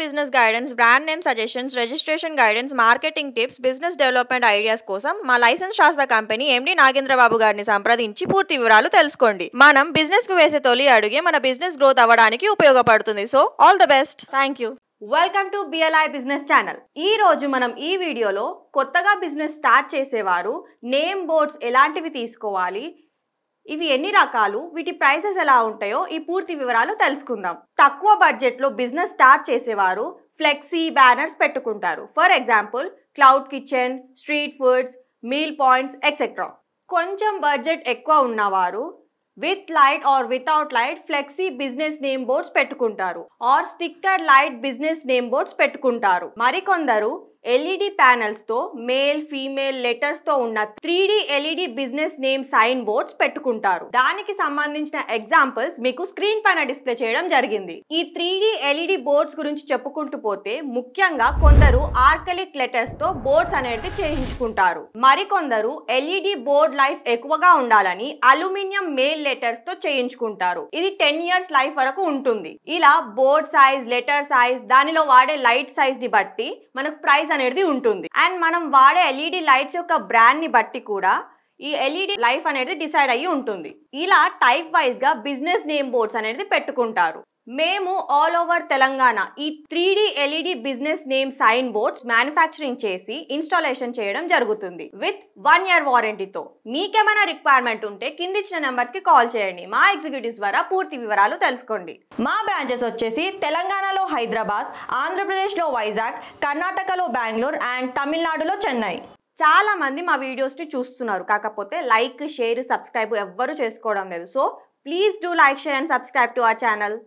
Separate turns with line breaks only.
Business guidance, brand name suggestions, registration guidance, marketing tips, business development ideas కోసం మా licence శాస్త్ర company MD Nagendra Babu గారిని సంప్రదించి పూర్తి వివరాలు తెలుసుకోండి. మనం బిజినెస్ కు వేసే తొలి అడుగే మన బిజినెస్ గ్రోత్ అవ్వడానికి ఉపయోగపడుతుంది. So all the best. Thank you.
Welcome to BLI business channel. ఈ రోజు మనం ఈ వీడియోలో కొత్తగా బిజినెస్ స్టార్ట్ చేసేవారు నేమ్ బోర్డ్స్ ఎలాంటివి తీసుకోవాలి, ఇవి ఎన్ని రకాలు, వీటి ప్రైసెస్ ఎలా ఉంటాయో ఈ పూర్తి వివరాలు తెలుసుకుందాం. తక్కువ బడ్జెట్లో బిజినెస్ స్టార్ట్ చేసేవారు ఫ్లెక్సీ బ్యానర్స్ పెట్టుకుంటారు. For example cloud kitchen, street foods, meal points etcetera. కొంచెం బడ్జెట్ ఎక్కువ ఉన్నవారు with light or without light flexi business name boards పెట్టుకుంటారు or sticker light business name boards పెట్టుకుంటారు. మరికొందరు ఎల్ఈడి ప్యానెల్స్ తో male female letters తో ఉన్న 3D LED business name sign boards పెట్టుకుంటారు. దానికి సంబంధించిన ఎగ్జాంపుల్స్ మీకు స్క్రీన్ పైన డిస్ప్లే చేయడం జరిగింది. ఈ 3D ఎల్ఈడి బోర్డ్స్ గురించి చెప్పుకుంటూ పోతే ముఖ్యంగా కొందరు ఆర్కలిక్ లెటర్స్ తో బోర్డ్స్ అనేది చేయించుకుంటారు. మరికొందరు ఎల్ఈడి బోర్డ్ లైఫ్ ఎక్కువగా ఉండాలని అల్యూమినియం మేల్ లెటర్స్ తో చేయించుకుంటారు. ఇది 10 years లైఫ్ వరకు ఉంటుంది. ఇలా బోర్డ్ సైజ్, లెటర్ సైజ్, దానిలో వాడే లైట్ సైజ్ ని బట్టి మనకు ప్రైస్ అనేది ఉంటుంది. అండ్ మనం వాడే ఎల్ఈడి లైట్స్ యొక్క బ్రాండ్ ని బట్టి కూడా ఈ ఎల్ఈడి లైఫ్ అనేది డిసైడ్ అయ్యి ఉంటుంది. ఇలా టైప్ వైజ్ గా బిజినెస్ నేమ్ బోర్డ్స్ అనేది పెట్టుకుంటారు. మేము ఆల్ ఓవర్ తెలంగాణ ఈ 3D LED business name sign boards manufacturing చేసి ఇన్స్టాలేషన్ చేయడం జరుగుతుంది విత్ 1 year వారంటీతో. మీకేమైనా రిక్వైర్మెంట్ ఉంటే కిందిచ్చిన నెంబర్స్ కి కాల్ చేయండి. మా ఎగ్జిక్యూటివ్స్ ద్వారా పూర్తి వివరాలు తెలుసుకోండి. మా బ్రాంచెస్ వచ్చేసి తెలంగాణలో హైదరాబాద్, ఆంధ్రప్రదేశ్లో వైజాగ్, కర్ణాటకలో బెంగళూరు అండ్ తమిళనాడులో చెన్నై. చాలా మంది మా వీడియోస్ని చూస్తున్నారు, కాకపోతే లైక్, షేర్, సబ్స్క్రైబ్ ఎవ్వరూ చేసుకోవడం లేదు. So please do like, share and subscribe to our channel.